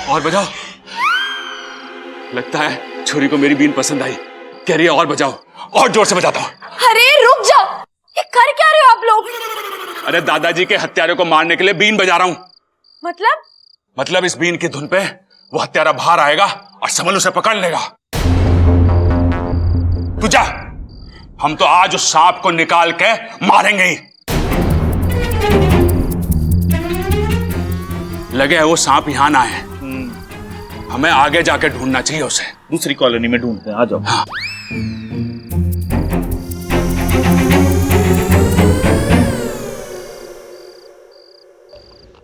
और बजाओ। लगता है छुरी को मेरी बीन पसंद आई। कह रही है और बजाओ, और जोर से बजाता हूं। अरे रुक जाओ, ये कर क्या रहे हो आप लोग? अरे दादाजी के हत्यारे को मारने के लिए बीन बजा रहा हूं। मतलब इस बीन की धुन पे वो हत्यारा बाहर आएगा और समल उसे पकड़ लेगा। तू जा, हम तो आज उस सांप को निकाल के मारेंगे ही। लगे है वो सांप यहां ना है, हमें आगे जाके ढूंढना चाहिए उसे। दूसरी कॉलोनी में ढूंढते हैं, आ जाओ। हाँ।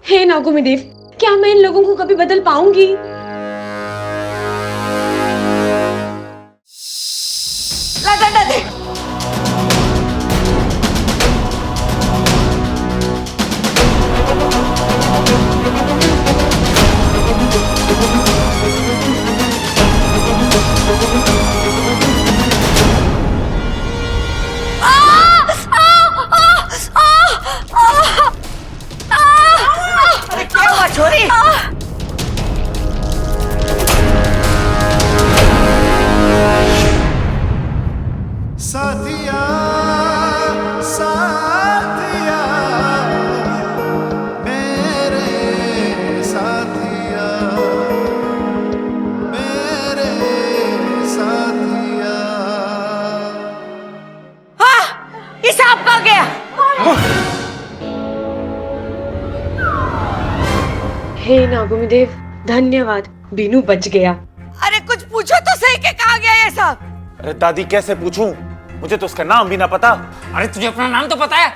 हे नागोमी, क्या मैं इन लोगों को कभी बदल पाऊंगी? डंडा दे। अरे क्या हुआ छोरी? साथिया साथिया मेरे साथिया मेरे साथिया। हाँ, ये सांप कहाँ गया? हे नागोमी देव, धन्यवाद, बीनू बच गया। अरे कुछ पूछो तो सही कि कहाँ गया ये सांप? अरे दादी कैसे पूछूं, मुझे तो उसका नाम भी ना पता। अरे तुझे अपना नाम तो पता है?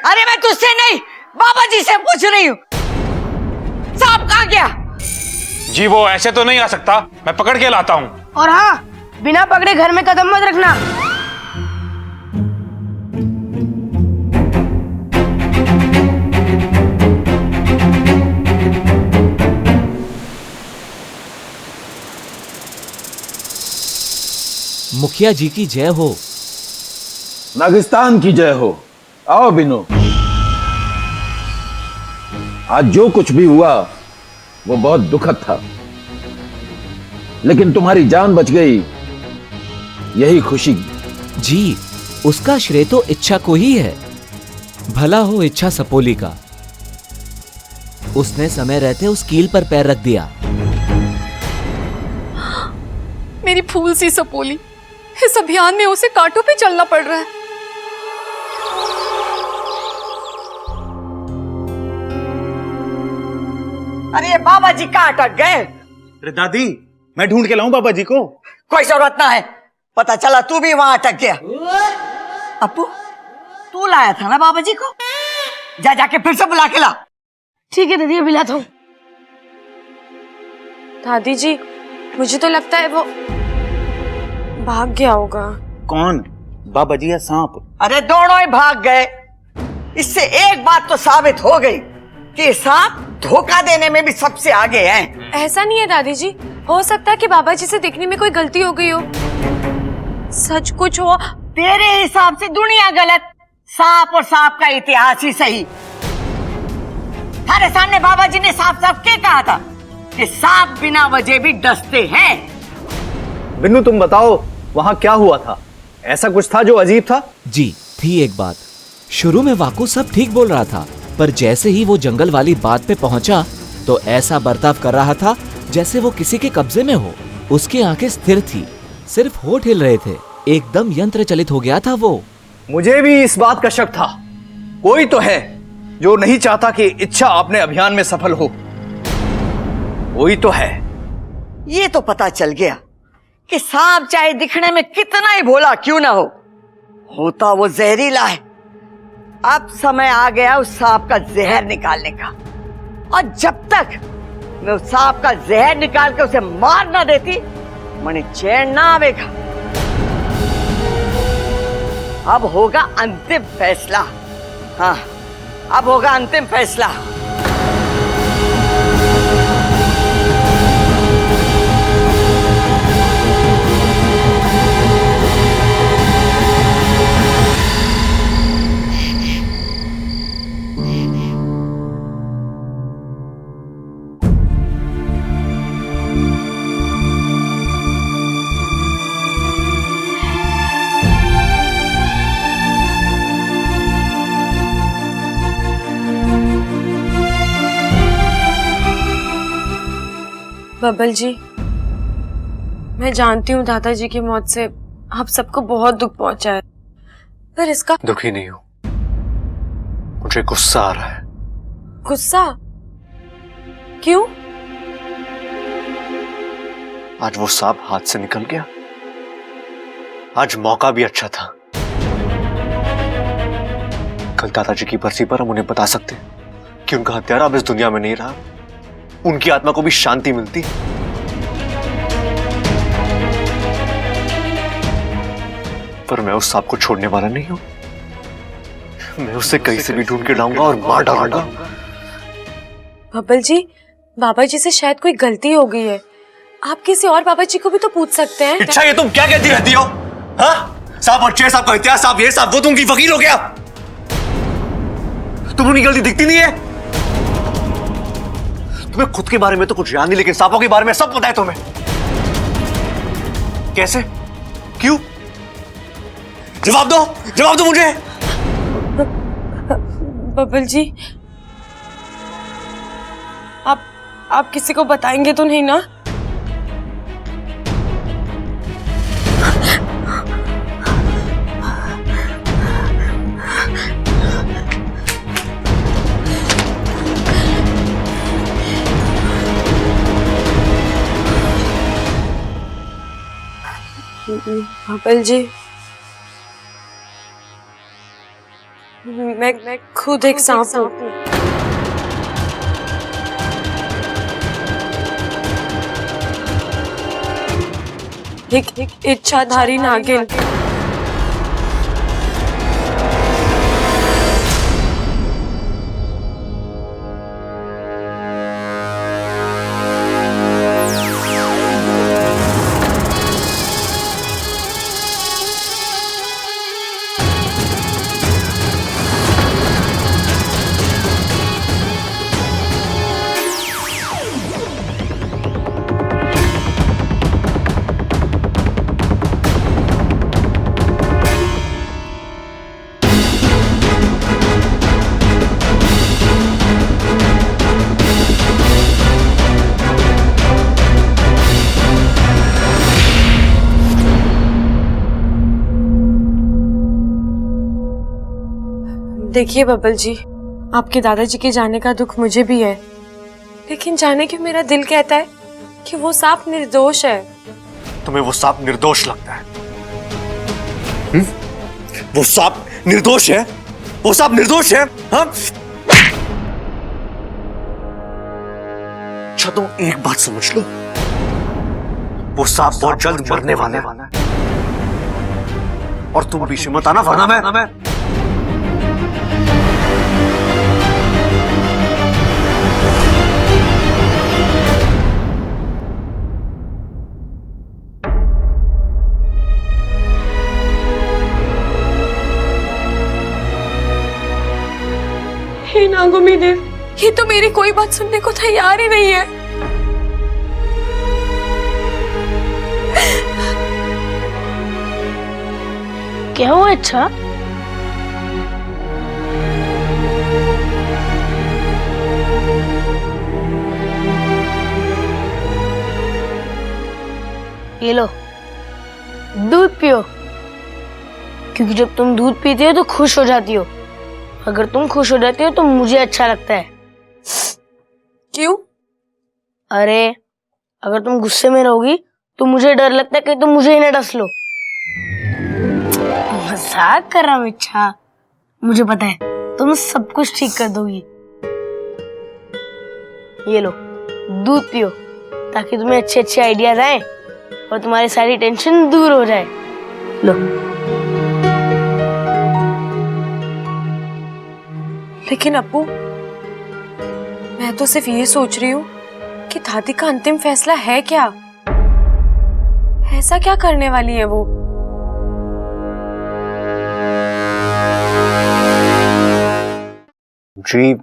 अरे मैं तुझसे नहीं, बाबा जी से पूछ रही हूँ। सांप कहाँ गया? जी वो ऐसे तो नहीं आ सकता, मैं पकड़ के लाता हूँ। और हाँ, बिना पकड़े घर में कदम मत रखना। मुखिया जी की जय हो। नागिस्तान की जय हो। आओ बिनो, आज जो कुछ भी हुआ वो बहुत दुखद था, लेकिन तुम्हारी जान बच गई, यही खुशी। जी, उसका श्रेय तो इच्छा को ही है। भला हो इच्छा सपोली का, उसने समय रहते उस कील पर पैर रख दिया। मेरी फूल सी सपोली, इस अभियान में उसे कांटों पे चलना पड़ रहा है। अरे बाबा जी कहाँ अटक गए? अरे दादी, मैं ढूंढ के लाऊं बाबा जी को। कोई जरूरत ना है, पता चला तू भी वहां अटक गया। अपू, तू लाया था ना बाबा जी को? जा जाके फिर से बुला के ला। ठीक है दीदी, अभी लाता हूँ। दादी जी, मुझे तो लगता है वो भाग गया होगा। कौन, बाबा जी या सांप? अरे दोनों ही भाग गए। इससे एक बात तो साबित हो गई कि सांप धोखा देने में भी सबसे आगे हैं। ऐसा नहीं है दादी जी, हो सकता है कि बाबा जी से देखने में कोई गलती हो गई हो। सच कुछ हो। तेरे हिसाब से दुनिया गलत, सांप और सांप का इतिहास ही सही। हमारे सामने बाबा जी ने साफ साफ क्या कहा था कि सांप बिना वजह भी डसते हैं। बिन्नू तुम बताओ, वहां क्या हुआ था? ऐसा कुछ था जो अजीब था? जी थी एक बात। शुरू में वाकू सब ठीक बोल रहा था, पर जैसे ही वो जंगल वाली बात पे पहुंचा तो ऐसा बर्ताव कर रहा था जैसे वो किसी के कब्जे में हो। उसकी आंखें स्थिर थी, सिर्फ होठ हिल रहे थे। एकदम यंत्र चलित हो गया था वो। मुझे भी इस बात का शक था, कोई तो है जो नहीं चाहता कि इच्छा अपने अभियान में सफल हो। कोई तो है। ये तो पता चल गया कि सांप चाहे दिखने में कितना ही भोला क्यों ना हो, होता वो जहरीला है। अब समय आ गया उस सांप का जहर निकालने का, और जब तक मैं उस सांप का जहर निकाल के उसे मार ना देती, मने चैन ना आवेगा। अब होगा अंतिम फैसला। हाँ, अब होगा अंतिम फैसला। बब्बल जी, मैं जानती हूँ दादाजी की मौत से आप सबको बहुत दुख पहुंचा है, पर इसका दुखी नहीं हूं, मुझे गुस्सा आ रहा है। गुस्सा क्यों? आज वो सांप हाथ से निकल गया। आज मौका भी अच्छा था। कल दादाजी की बरसी पर हम उन्हें बता सकते कि उनका हत्यारा अब इस दुनिया में नहीं रहा, उनकी आत्मा को भी शांति मिलती। पर मैं उस सांप को छोड़ने वाला नहीं हूं। मैं उसे कहीं से भी ढूंढ के लाऊंगा और मार डालूंगा। बब्बल जी, बाबा जी से शायद कोई गलती हो गई है। आप किसी और बाबा जी को भी तो पूछ सकते हैं। अच्छा, ये तुम क्या कहती रहती हो? हाँ? साहब अच्छे, साहब का इतिहास, साहब ये, साहब वो, तुम की फकीर हो गया। तुम्हें गलती दिखती नहीं है? तुम्हें खुद के बारे में तो कुछ याद नहीं, लेकिन सांपों के बारे में सब पता है तुम्हें। कैसे? क्यों? जवाब दो मुझे। बब्बल जी, आप किसी को बताएंगे तो नहीं ना? बब्बल जी, मैं खुद एक सांप हूँ। एक इच्छाधारी नागिन। देखिए बब्बल जी, आपके दादाजी के जाने का दुख मुझे भी है, लेकिन जाने क्यों मेरा दिल कहता है कि वो सांप निर्दोष है। तुम्हें वो सांप निर्दोष लगता है? वो सांप निर्दोष है? वो सांप निर्दोष है? हाँ? अच्छा, तुम एक बात समझ लो, वो सांप बहुत जल्द मरने वाला है, और तुम बीच में मत आना, वरना मैं हे नागोमी देव, ये तो मेरी कोई बात सुनने को तैयार ही नहीं है। क्या हुआ? अच्छा, ये लो, दूध पियो, क्योंकि जब तुम दूध पीते हो तो खुश हो जाती हो। अगर तुम खुश हो जाती हो तो मुझे अच्छा लगता है। क्यों? अरे, अगर तुम गुस्से में रहोगी तो मुझे डर लगता है कि तुम मुझे ही ना डस लो। मजाक कर रहा हूँ इच्छा, मुझे पता है तुम सब कुछ ठीक कर दोगी। ये लो, दूध पियो, ताकि तुम्हें अच्छे अच्छे आइडियाज आए और तुम्हारी सारी टेंशन दूर हो जाए। लो। लेकिन अप्पू, मैं तो सिर्फ ये सोच रही हूँ कि दादी का अंतिम फैसला है क्या? ऐसा क्या करने वाली है वो? जी,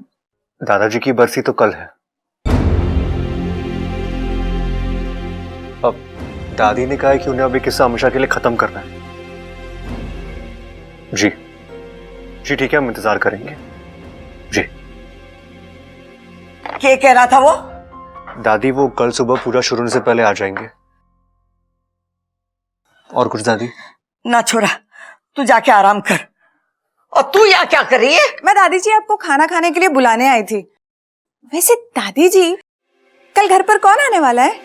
दादाजी की बरसी तो कल है। अब दादी ने कहा है कि उन्हें अभी किस्सा हमेशा के लिए खत्म करना है। जी ठीक है, हम इंतजार करेंगे। जी। क्या कह रहा था वो? दादी वो कल सुबह पूजा शुरू होने से पहले आ जाएंगे। और कुछ दादी? ना छोरा, तू जाके आराम कर। और तू यहाँ क्या कर रही है? मैं दादी जी आपको खाना खाने के लिए बुलाने आई थी। वैसे दादी जी, कल घर पर कौन आने वाला है?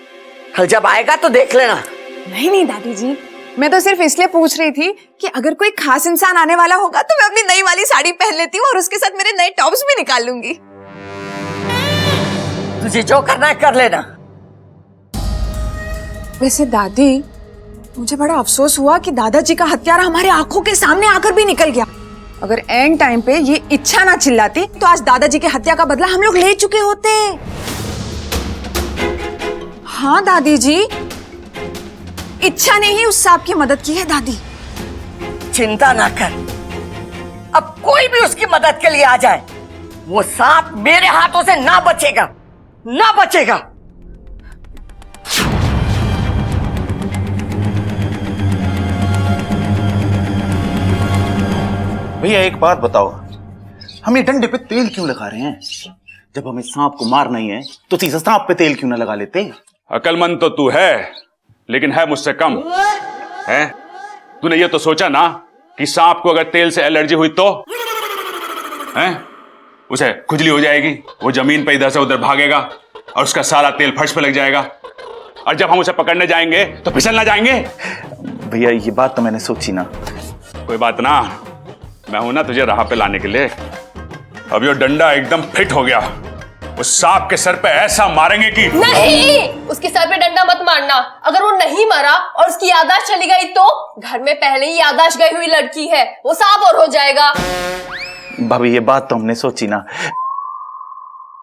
कल जब आएगा तो देख लेना। नहीं दादी जी, मैं तो सिर्फ इसलिए पूछ रही थी कि अगर कोई खास इंसान आने वाला होगा तो मैं अपनी नई वाली साड़ी पहन लेती हूँ और उसके साथ मेरे नए टॉप्स भी निकाल लूंगी। तुझे जो करना है कर लेना। वैसे दादी, मुझे बड़ा अफसोस हुआ कि दादाजी का हत्यारा हमारे आंखों के सामने आकर भी निकल गया। अगर एंड टाइम पे ये इच्छा ना चिल्लाती तो आज दादाजी की हत्या का बदला हम लोग ले चुके होते। हाँ दादी जी, इच्छा ने ही उस सांप की मदद की है दादी। चिंता ना कर, अब कोई भी उसकी मदद के लिए आ जाए, वो सांप मेरे हाथों से ना बचेगा, ना बचेगा। भैया एक बात बताओ, हम ये डंडे पे तेल क्यों लगा रहे हैं? जब हमें सांप को मारना ही है तो सीधा सांप पे तेल क्यों ना लगा लेते? अकलमंद तो तू है, लेकिन है मुझसे कम। है तूने ये तो सोचा ना कि सांप को अगर तेल से एलर्जी हुई तो उसे खुजली हो जाएगी, वो जमीन पे इधर से उधर भागेगा और उसका सारा तेल फर्श पे लग जाएगा, और जब हम उसे पकड़ने जाएंगे तो फिसल ना जाएंगे। भैया ये बात तो मैंने सोची ना। कोई बात ना, मैं हूं ना तुझे राह पे लाने के लिए। अब ये डंडा एकदम फिट हो गया, उस सांप के सर पे ऐसा मारेंगे कि नहीं, उसके सर पे डंडा मत मारना। अगर वो नहीं मरा और उसकी याददाश्त चली गई तो घर में पहले ही याददाश्त गई हुई लड़की है, वो सांप और हो जाएगा। भाभी ये बात तो हमने सोची ना।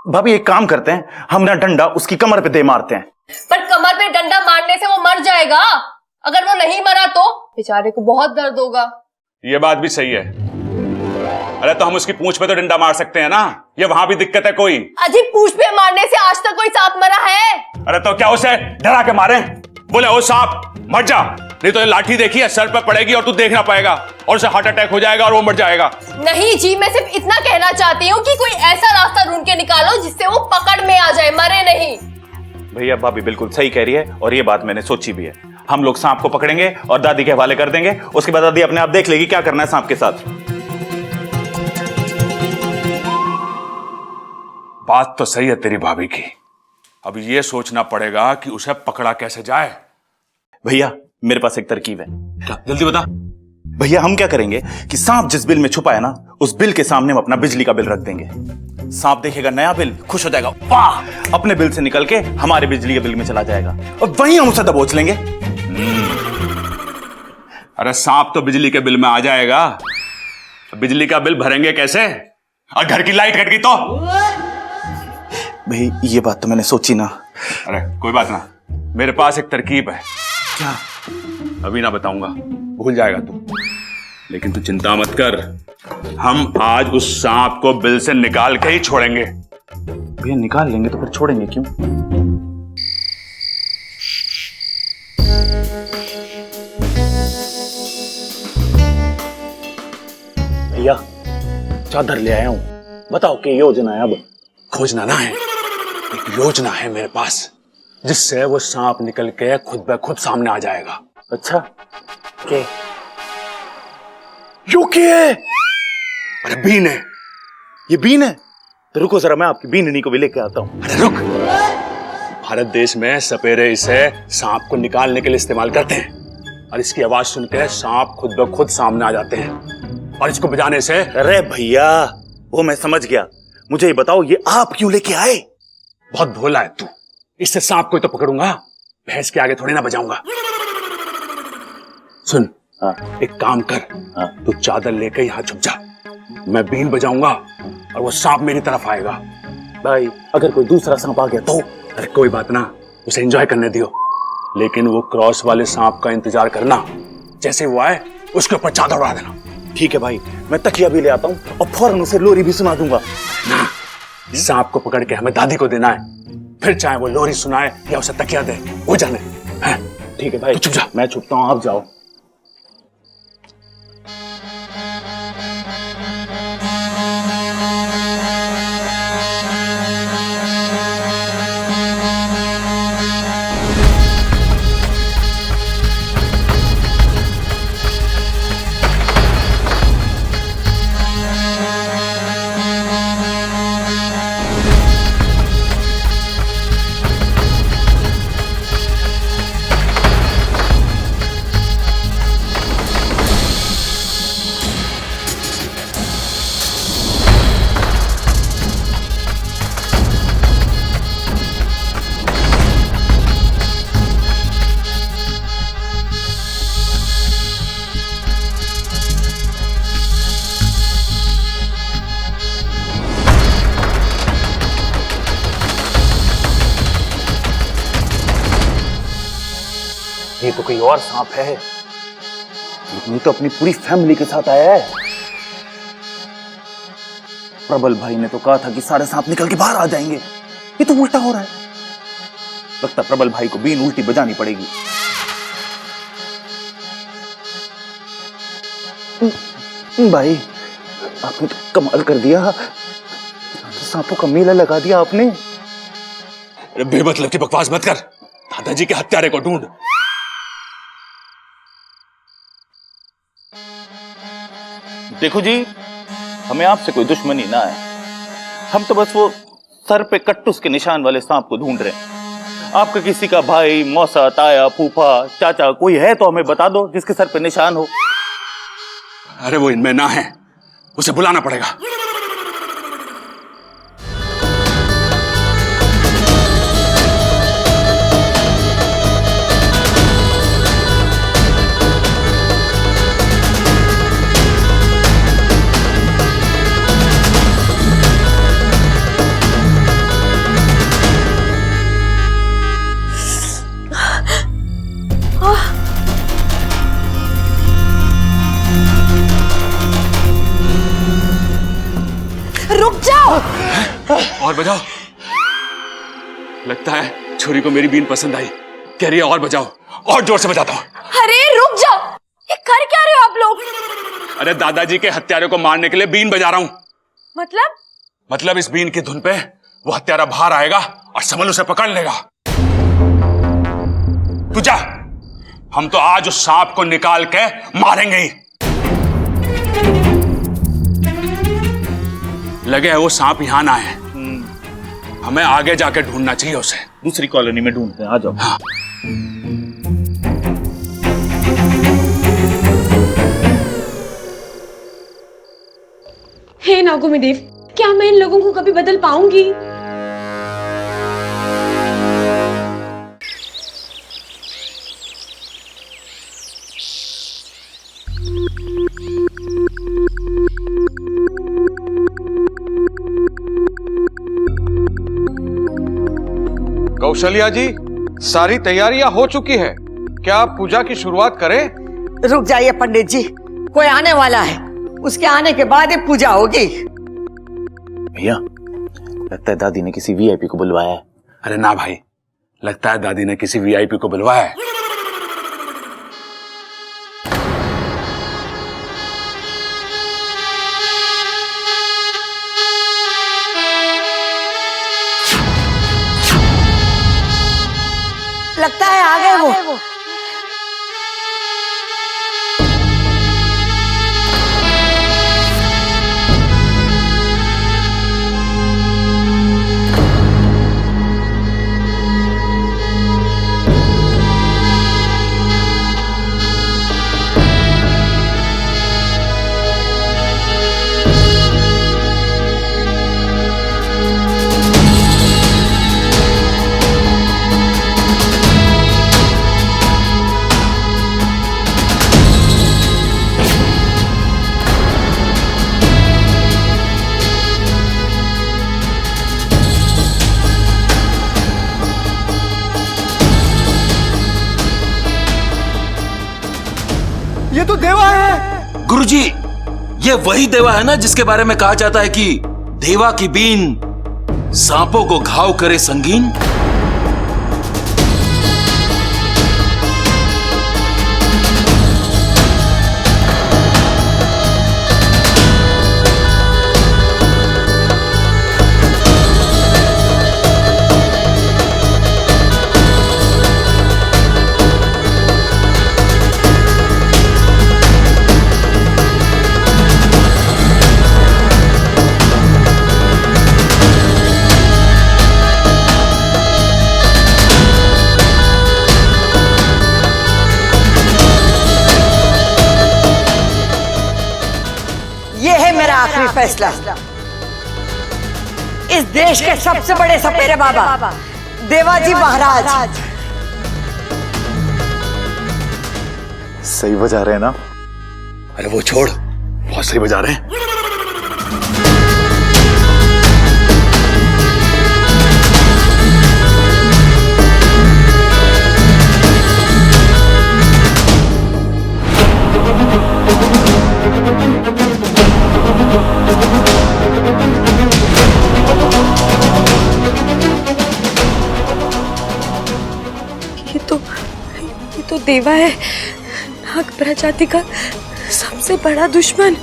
भाभी एक काम करते हैं, हम ना डंडा उसकी कमर पे दे मारते हैं। पर कमर पे डंडा मारने से वो मर जाएगा। अगर वो नहीं मरा तो बेचारे को बहुत दर्द होगा। ये बात भी सही है। अरे तो हम उसकी पूंछ पे तो डंडा मार सकते हैं ना, ये वहां भी दिक्कत है कोई? अजी, पूंछ पे मारने से आज तक कोई सांप मरा है? अरे तो क्या उसे डरा के मारे? बोले ओ सांप मर जा, नहीं तो ये लाठी देखी है सर पे पड़ेगी और तू देख ना पाएगा और उसे हार्ट अटैक हो जाएगा और वो मर जाएगा। नहीं जी, मैं सिर्फ इतना कहना चाहती हूँ कि कोई ऐसा रास्ता ढूंढ के निकालो जिससे वो पकड़ में आ जाए, मरे नहीं। भैया भाभी बिल्कुल सही कह रही है और ये बात मैंने सोची भी है। हम लोग सांप को पकड़ेंगे और दादी के हवाले कर देंगे, उसके बाद दादी अपने आप देख लेगी क्या करना है सांप के साथ। बात तो सही है तेरी भाभी की, अब ये सोचना पड़ेगा कि उसे पकड़ा कैसे जाए। भैया मेरे पास एक तरकीब है। क्या? जल्दी बता। भैया हम क्या करेंगे कि सांप जिस बिल में छुपा है ना, उस बिल के सामने हम अपना बिजली का बिल रख देंगे। सांप देखेगा नया बिल, खुश हो जाएगा, वाह, अपने बिल से निकल के हमारे बिजली के बिल में चला जाएगा और वहीं हम उसे दबोच लेंगे। अरे सांप तो बिजली के बिल में आ जाएगा, बिजली का बिल भरेंगे कैसे? और घर की लाइट कट गई तो? भाई ये बात तो मैंने सोची ना। अरे कोई बात ना, मेरे पास एक तरकीब है। क्या? अभी ना बताऊंगा, भूल जाएगा तू। लेकिन तू चिंता मत कर, हम आज उस सांप को बिल से निकाल के ही छोड़ेंगे। भैया निकाल लेंगे तो फिर छोड़ेंगे क्यों? भैया चादर ले आया हूं, बताओ क्या योजना है? अब खोजना ना है, एक योजना है मेरे पास जिससे वो सांप निकल के खुद ब खुद सामने आ जाएगा। अच्छा के? यू के? अरे बीन है। ये बीन है? तो रुको जरा, मैं आपकी बीननी को भी लेके आता हूं। अरे रुक, भारत देश में सपेरे इसे सांप को निकालने के लिए इस्तेमाल करते हैं और इसकी आवाज सुनकर सांप खुद ब खुद सामने आ जाते हैं और इसको बजाने से। अरे भैया वो मैं समझ गया, मुझे ये बताओ ये आप क्यों लेके आए? बहुत भोला है तू, इससे सांप को ही तो पकड़ूंगा, भैंस के आगे थोड़ी ना बजाऊंगा। सुन, एक काम कर, तू चादर लेकर यहां छुप जा, मैं बीन बजाऊंगा और वो सांप मेरी तरफ आएगा। भाई अगर कोई दूसरा सांप आ गया तो? अरे कोई बात ना, उसे एंजॉय करने दियो, लेकिन वो क्रॉस वाले सांप का इंतजार करना, जैसे वो आए उसके ऊपर चादर उड़ा देना। ठीक है भाई, मैं तकिया भी ले आता हूँ और फौरन उसे लोरी भी सुना दूंगा। ना, सांप को पकड़ के हमें दादी को देना है, फिर चाहे वो लोरी सुनाए या उसे तकिया दे, वो जाने। ठीक है भाई, तो छुप जा। मैं छुपता हूँ, आप जाओ। ये तो कोई और सांप है, लेकिन ये तो अपनी पूरी फैमिली के साथ आया है। प्रबल भाई ने तो कहा था कि सारे सांप निकल के बाहर आ जाएंगे, ये तो उल्टा हो रहा है। लगता है प्रबल भाई को बीन उल्टी बजानी पड़ेगी। भाई आपने तो कमाल कर दिया, तो सांपों का मेला लगा दिया आपने। बेमतलब की बकवास मत कर, दादाजी के हत्यारे को ढूंढ। देखो जी, हमें आपसे कोई दुश्मनी ना है, हम तो बस वो सर पे कट्टुस के निशान वाले सांप को ढूंढ रहे हैं। आपका किसी का भाई, मौसा, ताया, फूफा, चाचा कोई है तो हमें बता दो जिसके सर पे निशान हो। अरे वो इनमें ना है, उसे बुलाना पड़ेगा। रुक जाओ। और बजाओ। लगता है छोरी को मेरी बीन पसंद आई, कह रही है और बजाओ, और जोर से बजाता हूं। अरे रुक जाओ, ये कर क्या रहे हो आप लोग? अरे दादाजी के हत्यारे को मारने के लिए बीन बजा रहा हूं। मतलब इस बीन की धुन पे वो हत्यारा बाहर आएगा और समल उसे पकड़ लेगा। तू जा, हम तो आज उस सांप को निकाल के मारेंगे ही। लगे है वो सांप यहां ना है, हमें आगे जाके ढूंढना चाहिए उसे। दूसरी कॉलोनी में ढूंढते हैं, आ जाओ। हाँ। हे नागोमेदेव, क्या मैं इन लोगों को कभी बदल पाऊंगी? कौशल्या जी, सारी तैयारियां हो चुकी है, क्या आप पूजा की शुरुआत करें? रुक जाइए पंडित जी, कोई आने वाला है, उसके आने के बाद ही पूजा होगी। भैया, लगता है दादी ने किसी वीआईपी को बुलवाया है। अरे ना भाई, लगता है दादी ने किसी वीआईपी को बुलवाया है। लगता है आ गए वो। ये तो देवा है। गुरुजी, ये वही देवा है ना जिसके बारे में कहा जाता है कि देवा की बीन सांपों को घाव करे संगीन। आखिरी फैसला। इस देश के सबसे बड़े सपेरे बाबा देवाजी महाराज सही बजा रहे हैं ना? अरे वो छोड़, बहुत सही बजा रहे हैं। ये तो देवा है, नाग प्रजाति का सबसे बड़ा दुश्मन।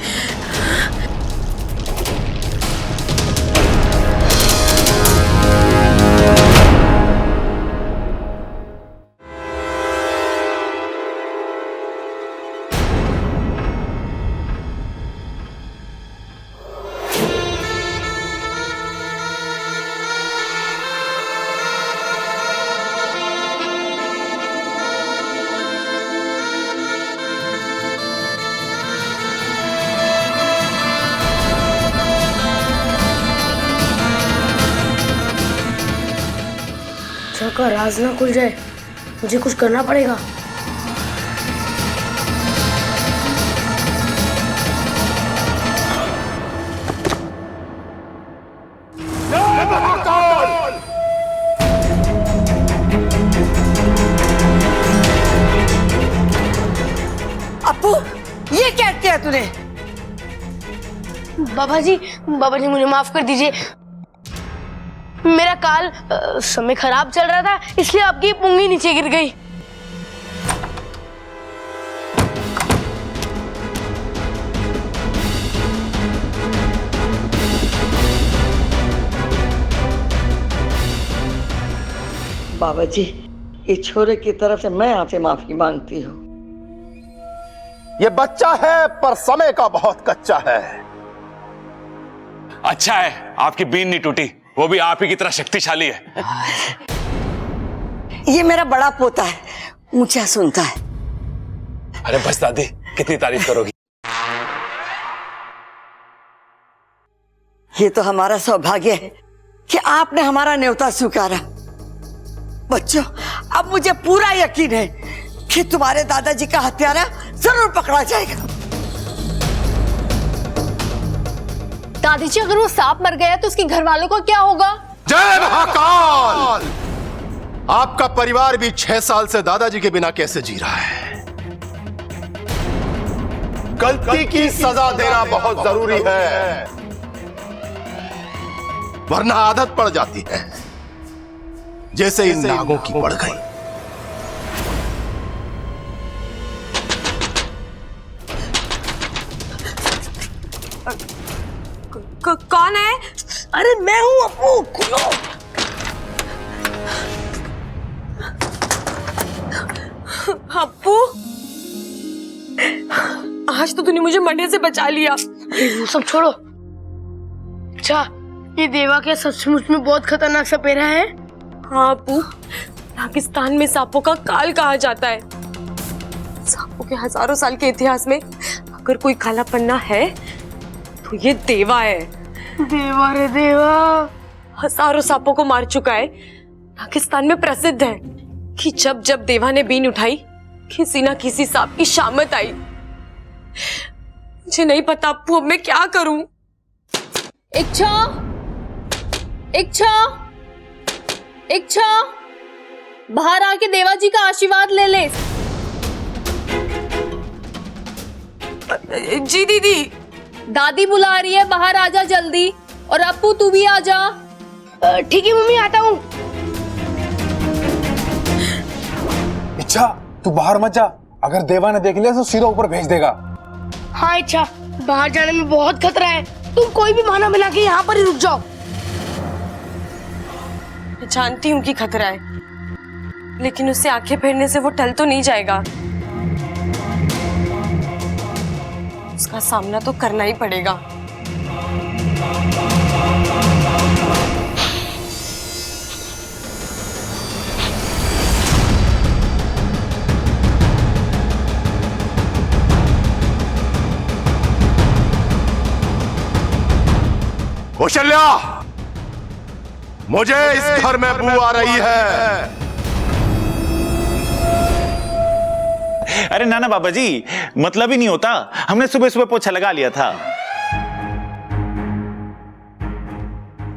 का राज ना खुल जाए, मुझे कुछ करना पड़ेगा। अप्पू, ये क्या किया तूने? बाबा जी मुझे माफ कर दीजिए। मेरा काल समय खराब चल रहा था, इसलिए आपकी पुंगी नीचे गिर गई। बाबा जी, इस छोरे की तरफ से मैं आपसे माफी मांगती हूँ। ये बच्चा है पर समय का बहुत कच्चा है। अच्छा है आपकी बीन नहीं टूटी, वो भी आप ही की तरह शक्तिशाली है। ये मेरा बड़ा पोता है, ऊंचा सुनता है। अरे बस दादी, कितनी तारीफ करोगी। ये तो हमारा सौभाग्य है कि आपने हमारा न्योता स्वीकारा। बच्चों, अब मुझे पूरा यकीन है कि तुम्हारे दादाजी का हत्यारा जरूर पकड़ा जाएगा। दादी जी, अगर वो सांप मर गया तो उसके घर वालों का क्या होगा? जय महाकाल! आपका परिवार भी 6 साल से दादाजी के बिना कैसे जी रहा है। गलती की सजा देना बहुत जरूरी है, वरना आदत पड़ जाती है, जैसे इन नागों की पड़ गई। कौन है? अरे मैं हूं अप्पू, खुलो। अप्पू, आज तो तूने मुझे मरने से बचा लिया। वो सब छोड़ो। अच्छा, ये देवा क्या सचमुच में बहुत खतरनाक सपेरा है? हाँ अप्पू, पाकिस्तान में सांपों का काल कहा जाता है। सांपों के हजारों साल के इतिहास में अगर कोई काला पन्ना है तो ये देवा है। देवा रे देवा, हजारों सांपों को मार चुका है। पाकिस्तान में प्रसिद्ध है कि जब जब देवा ने बीन उठाई, किसी ना किसी सांप की शामत आई। मुझे नहीं पता अप्पू, अब मैं क्या करूं? इच्छा, इच्छा, इच्छा, बाहर आके देवा जी का आशीर्वाद ले ले। जी दीदी। दादी बुला रही है, बाहर आजा जल्दी। और अप्पू तू भी आजा। ठीक है मम्मी, आता हूँ। इच्छा, तू बाहर मत जा, अगर देवा ने देख लिया तो सीधा ऊपर भेज देगा। हाँ इच्छा, बाहर जाने में बहुत खतरा है, तुम कोई भी बहाना बना के यहाँ पर ही रुक जाओ। मैं जानती हूँ कि खतरा है, लेकिन उससे आंखें फेरने से वो टल तो नहीं जाएगा। उसका सामना तो करना ही पड़ेगा। कौशल्या, मुझे इस घर में बू आ रही है। अरे नाना बाबा जी, मतलब ही नहीं होता, हमने सुबह सुबह पोछा लगा लिया था।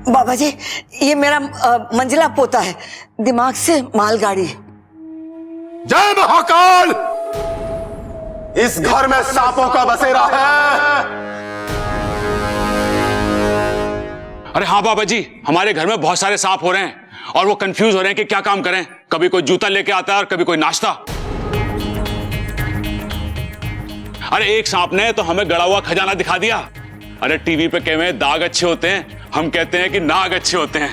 बाबा जी, ये मेरा मंजिला पोता है, दिमाग से मालगाड़ी। जय महाकाल! इस घर में सांपों का बसेरा है। अरे हाँ बाबा जी, हमारे घर में बहुत सारे सांप हो रहे हैं और वो कंफ्यूज हो रहे हैं कि क्या काम करें। कभी कोई जूता लेके आता है और कभी कोई नाश्ता। अरे एक सांप ने तो हमें गड़ा हुआ खजाना दिखा दिया। अरे टीवी पे कहते दाग अच्छे होते हैं, हम कहते हैं कि नाग अच्छे होते हैं।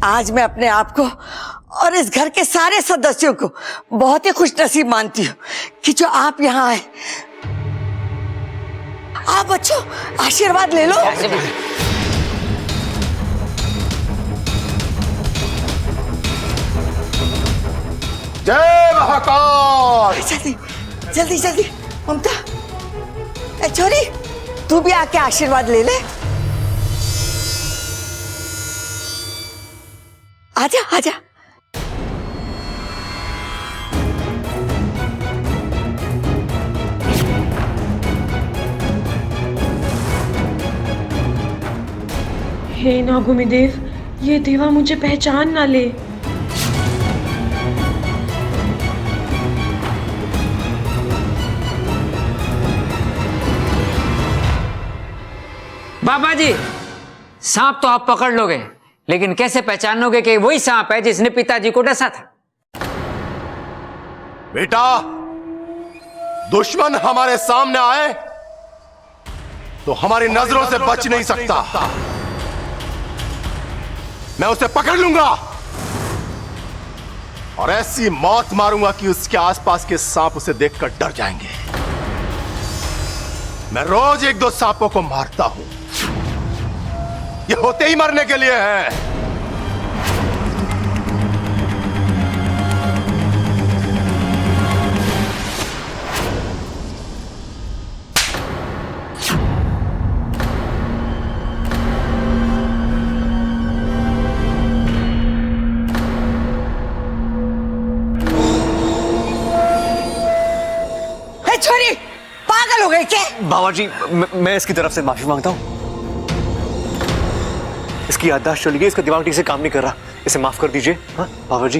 आज मैं अपने आप को और इस घर के सारे सदस्यों को बहुत ही खुशनसीब मानती हूँ कि जो आप यहाँ आए। आप बच्चों आशीर्वाद ले लो। जय महाकाल। जल्दी जल्दी जल्दी ममता, ए छोरी तू भी आके आशीर्वाद ले ले। आजा आजा। हे नागुमी देव, ये देवा मुझे पहचान ना ले। बाबा जी, सांप तो आप पकड़ लोगे, लेकिन कैसे पहचानोगे कि वही सांप है जिसने पिताजी को डसा था? बेटा, दुश्मन हमारे सामने आए तो हमारी नजरों से बच नहीं सकता। मैं उसे पकड़ लूंगा और ऐसी मौत मारूंगा कि उसके आसपास के सांप उसे देखकर डर जाएंगे। मैं रोज 1-2 सांपों को मारता हूं, ये होते ही मरने के लिए है। छोरी पागल हो गई क्या? बाबा जी, मैं इसकी तरफ से माफी मांगता हूं। इसकी याददाश्त चली गई, इसका दिमाग ठीक से काम नहीं कर रहा, इसे माफ कर दीजिए। हाँ बाबा जी।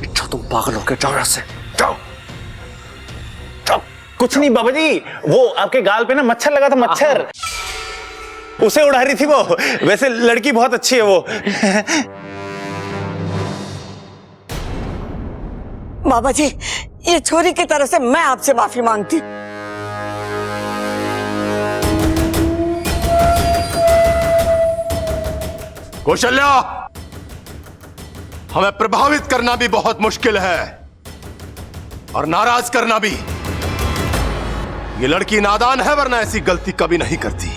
अच्छा तुम पागल हो गए, जाओ यहां से, जाओ जाओ। कुछ नहीं बाबा जी, वो आपके गाल पे ना मच्छर लगा था, मच्छर उसे उड़ा रही थी वो। वैसे लड़की बहुत अच्छी है वो। बाबा जी, ये छोरी की तरफ से मैं आपसे माफी मांगती। कौशल्या, हमें प्रभावित करना भी बहुत मुश्किल है और नाराज करना भी। ये लड़की नादान है, वरना ऐसी गलती कभी नहीं करती।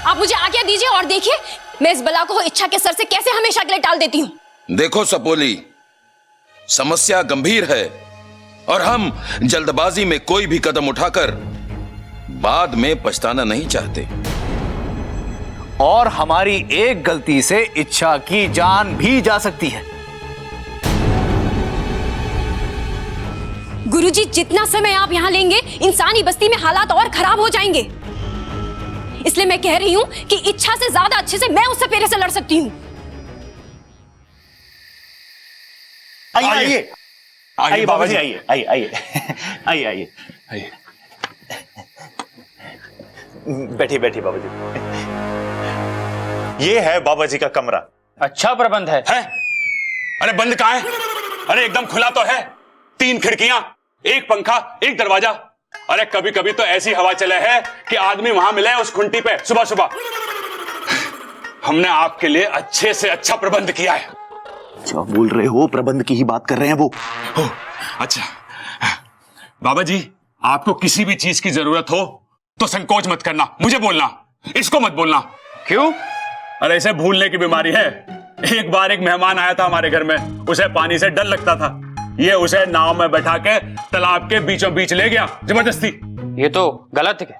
आप मुझे आज्ञा दीजिए और देखिए मैं इस बला को इच्छा के सर से कैसे हमेशा के लिए टाल देती हूँ। देखो सपोली, समस्या गंभीर है और हम जल्दबाजी में कोई भी कदम उठाकर बाद में पछताना नहीं चाहते। और हमारी एक गलती से इच्छा की जान भी जा सकती है। गुरुजी, जितना समय आप यहाँ लेंगे इंसानी बस्ती में हालात और खराब हो जाएंगे। इसलिए मैं कह रही हूँ कि इच्छा से ज्यादा अच्छे से मैं उस सपेरे से लड़ सकती हूँ। आइए आइए बाबा जी, आइए आइए आइए आइए आइए आइए। बैठिए बैठिए बाबा जी। ये है बाबा जी का कमरा। अच्छा प्रबंध है? अरे बंद कहाँ है? अरे एकदम खुला तो है। 3 खिड़कियां, 1 पंखा, 1 दरवाजा। अरे कभी कभी तो ऐसी हवा चले है कि आदमी वहां मिले उस खुंटी पे सुबह सुबह। हमने आपके लिए अच्छे से अच्छा प्रबंध किया है। क्या बोल रहे हो? प्रबंध की ही बात कर रहे हैं वो। अच्छा बाबा जी, आपको किसी भी चीज की जरूरत हो तो संकोच मत करना, मुझे बोलना, इसको मत बोलना। क्यों? अरे इसे भूलने की बीमारी है। एक बार एक मेहमान आया था हमारे घर में, उसे पानी से डर लगता था। ये उसे नाव में बैठा के तालाब के बीचों बीच ले गया जबरदस्ती। ये तो गलत है।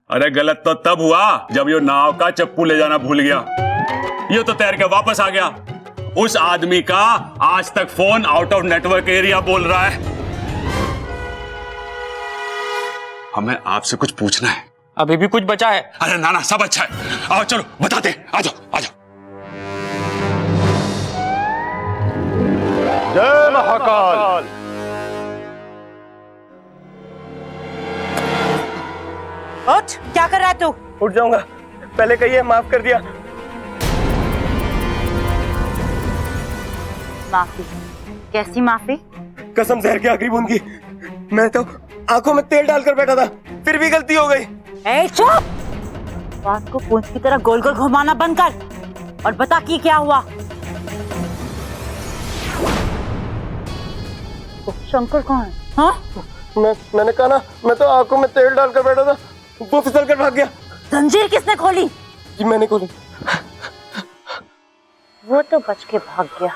अरे गलत तो तब हुआ जब ये नाव का चप्पू ले जाना भूल गया। ये तो तैर के वापस आ गया। उस आदमी का आज तक phone out of network area बोल रहा है। हमें आपसे कुछ पूछना है। अभी भी कुछ बचा है? अरे ना ना, सब अच्छा है। आओ चलो बताते, आ जाओ आ जाओ। जय महाकाल। उठ, क्या कर रहा है तू? उठ जाऊंगा, पहले कहिए माफ कर दिया। माफी? कैसी माफी? कसम जहर की आखिरी बूंद की। मैं तो आंखों में तेल डालकर बैठा था, फिर भी गलती हो गई। ए चुप! बात को पूंछ की तरह गोल गोल घुमाना बंद कर और बता कि क्या हुआ। शंकर कौन है? हाँ? मैंने कहा ना, मैं तो आंखों में तेल डालकर बैठा था, वो फिसल कर भाग गया। जंजीर किसने खोली? जी मैंने खोली। वो तो बच के भाग गया,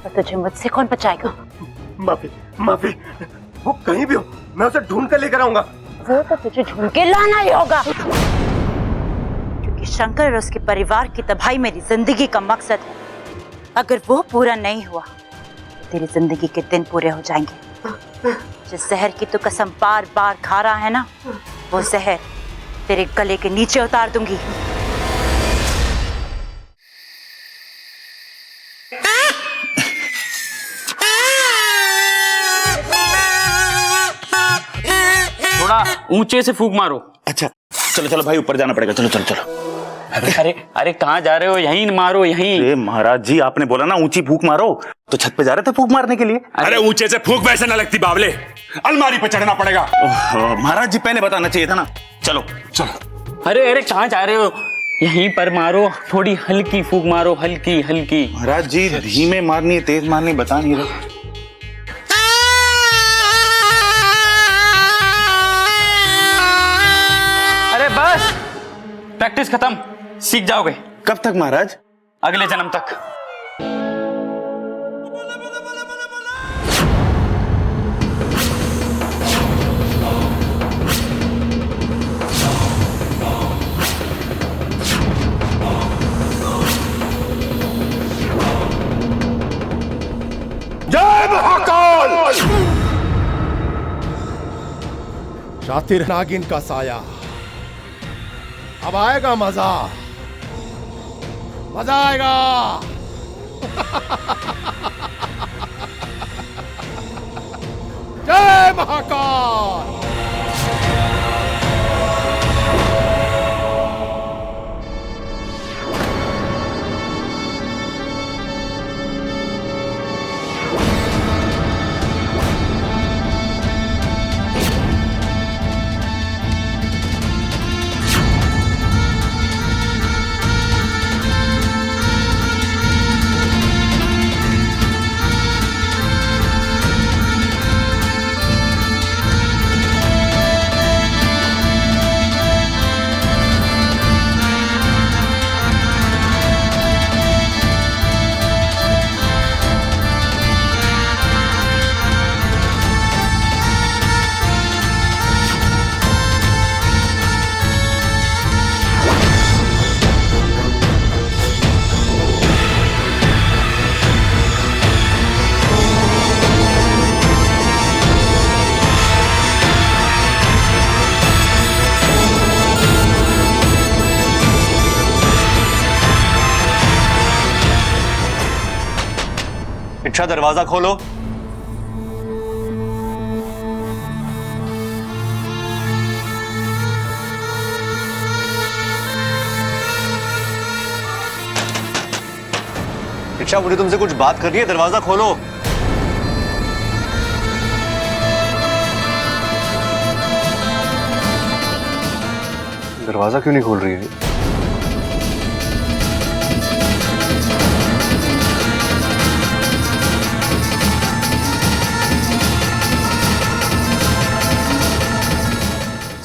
तो तुझे मुझसे कौन बचाएगा? माफी माफी, वो कहीं भी हो मैं उसे ढूंढ कर लेकर आऊंगा। वो तो तुझे ढूंढ के लाना ही होगा, क्योंकि शंकर और उसके परिवार की तबाही मेरी जिंदगी का मकसद है। अगर वो पूरा नहीं हुआ तो तेरी जिंदगी के दिन पूरे हो जाएंगे। जिस जहर की तू कसम बार बार खा रहा है ना, वो जहर तेरे गले के नीचे उतार दूंगी। थोड़ा ऊंचे से फूंक मारो। अच्छा चलो चलो भाई, ऊपर जाना पड़ेगा। चलो चलो चलो। अरे अरे कहाँ जा रहे हो? यहीं मारो, यहीं। अरे महाराज जी, आपने बोला ना ऊंची फूंक मारो, तो छत पे जा रहे थे फूंक मारने के लिए। अरे ऊंचे से फूंक वैसे ना लगती बावले, अलमारी पे चढ़ना पड़ेगा। महाराज जी पहले बताना चाहिए था ना। चलो चलो। अरे अरे कहाँ जा रहे हो? यहीं पर मारो, थोड़ी हल्की फूंक मारो, हल्की हल्की। महाराज जी धीमे मारनी है तेज मारनी बता नहीं रहे। अरे बस, प्रैक्टिस खत्म, सीख जाओगे। कब तक महाराज? अगले जन्म तक। जय महाकाल! शातिर नागिन का साया, अब आएगा मजा, मजा आएगा। जय महाकाल! इच्छा दरवाजा खोलो। इच्छा मुझे तुमसे कुछ बात करनी है, दरवाजा खोलो। दरवाजा क्यों नहीं खोल रही है?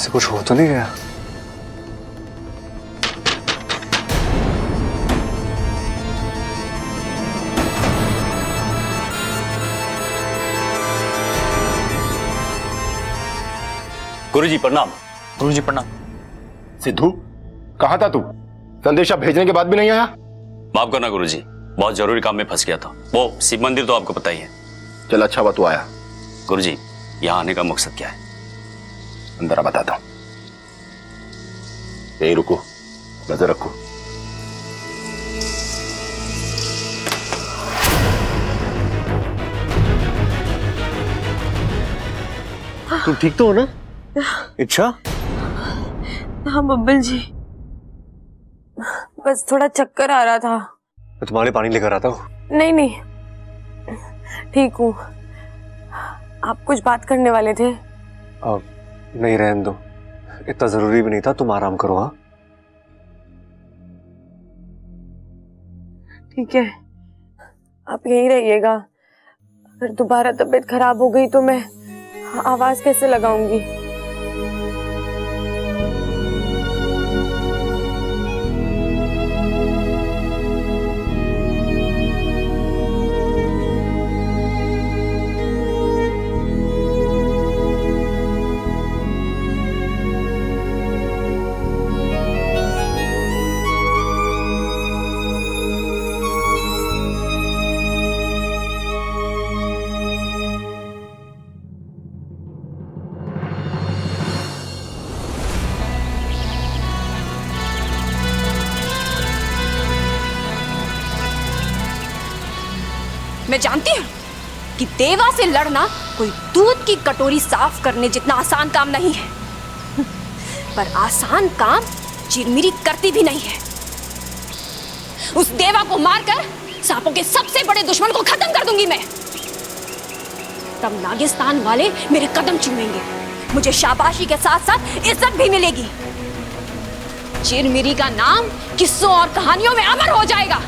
कुछ हो तो नहीं गया? गुरुजी प्रणाम। गुरुजी प्रणाम। सिद्धू कहाँ था तू? संदेशा भेजने के बाद भी नहीं आया? माफ करना गुरुजी, बहुत जरूरी काम में फंस गया था। वो शिव मंदिर तो आपको पता ही है। चल अच्छा हुआ तू आया। गुरुजी यहाँ आने का मकसद क्या है? अंदर आ बताता हूं। यही रुको, नजर रखो। तुम ठीक तो हो ना? इच्छा? हाँ बब्बल जी, बस थोड़ा चक्कर आ रहा था। मैं तुम्हारे पानी लेकर आता हूँ। नहीं नहीं, ठीक हूँ। आप कुछ बात करने वाले थे? नहीं, रहने दो, इतना जरूरी भी नहीं था। तुम आराम करो। हाँ ठीक है, आप यहीं रहिएगा। अगर दोबारा तबीयत खराब हो गई तो मैं आवाज कैसे लगाऊंगी? मैं जानती हूँ कि देवा से लड़ना कोई दूध की कटोरी साफ करने जितना आसान काम नहीं है, पर आसान काम चिरमिरी करती भी नहीं है। उस देवा को मारकर सांपों के सबसे बड़े दुश्मन को खत्म कर दूंगी मैं। तब नागिस्तान वाले मेरे कदम चूमेंगे, मुझे शाबाशी के साथ साथ इज्जत भी मिलेगी। चिरमिरी का नाम किस्सों और कहानियों में अमर हो जाएगा।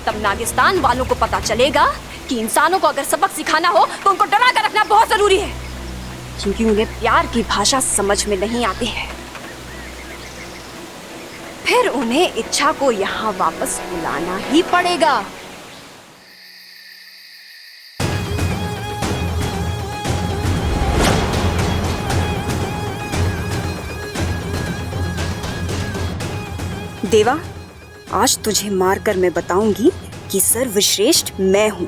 तब नागिस्तान वालों को पता चलेगा कि इंसानों को अगर सबक सिखाना हो तो उनको डरा कर रखना बहुत जरूरी है, क्योंकि उन्हें प्यार की भाषा समझ में नहीं आती है। फिर उन्हें इच्छा को यहाँ वापस बुलाना ही पड़ेगा। देवा, आज तुझे मारकर मैं बताऊंगी कि सर्वश्रेष्ठ मैं हूं।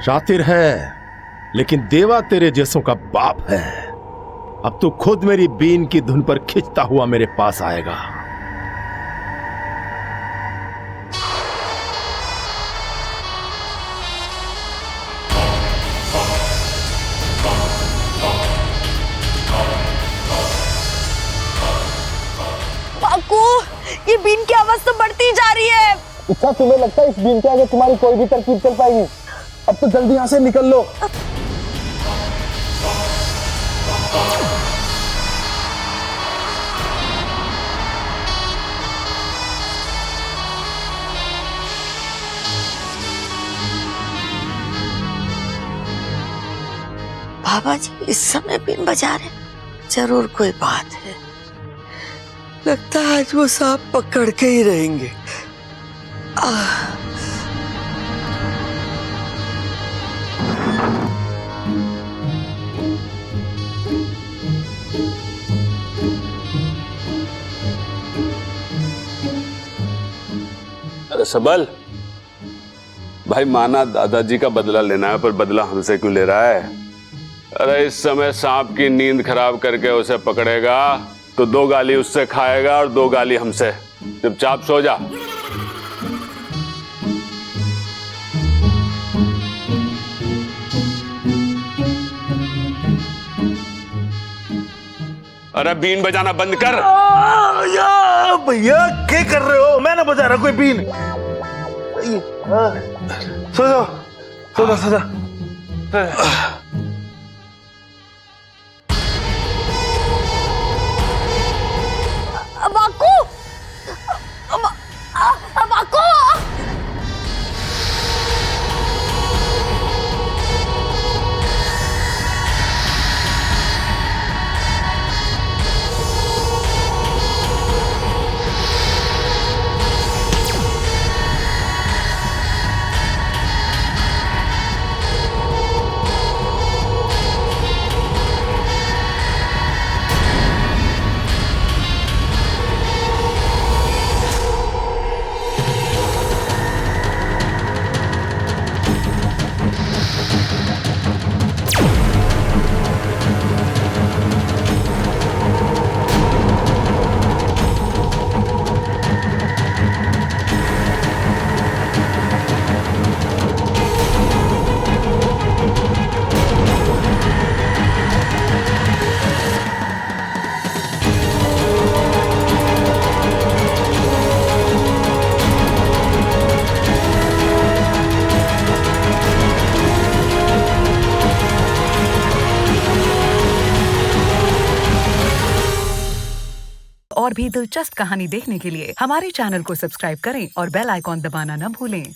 शातिर है, लेकिन देवा तेरे जैसों का बाप है। अब तू खुद मेरी बीन की धुन पर खिंचता हुआ मेरे पास आएगा। पाकू, ये बीन की आवाज तो बढ़ती जा रही है। इच्छा, तुम्हें लगता है इस बीन के आगे तुम्हारी कोई भी तरकीब चल पाएगी? अब तो जल्दी यहां से निकल लो। बाबा जी इस समय बीन बजा रहे, जरूर कोई बात है। लगता है आज वो सांप पकड़ के ही रहेंगे। अरे सबल भाई, माना दादाजी का बदला लेना है, पर बदला हमसे क्यों ले रहा है? अरे इस समय सांप की नींद खराब करके उसे पकड़ेगा तो 2 गाली उससे खाएगा और 2 गाली हमसे। चुपचाप सो जा। अरे बीन बजाना बंद कर। भैया क्या कर रहे हो? मैं ना बजा रहा कोई बीन। सो जाओ, सो जाओ, सो जाओ। वाकू, वाकू। और भी दिलचस्प कहानी देखने के लिए हमारे चैनल को सब्सक्राइब करें और बेल आइकॉन दबाना न भूलें।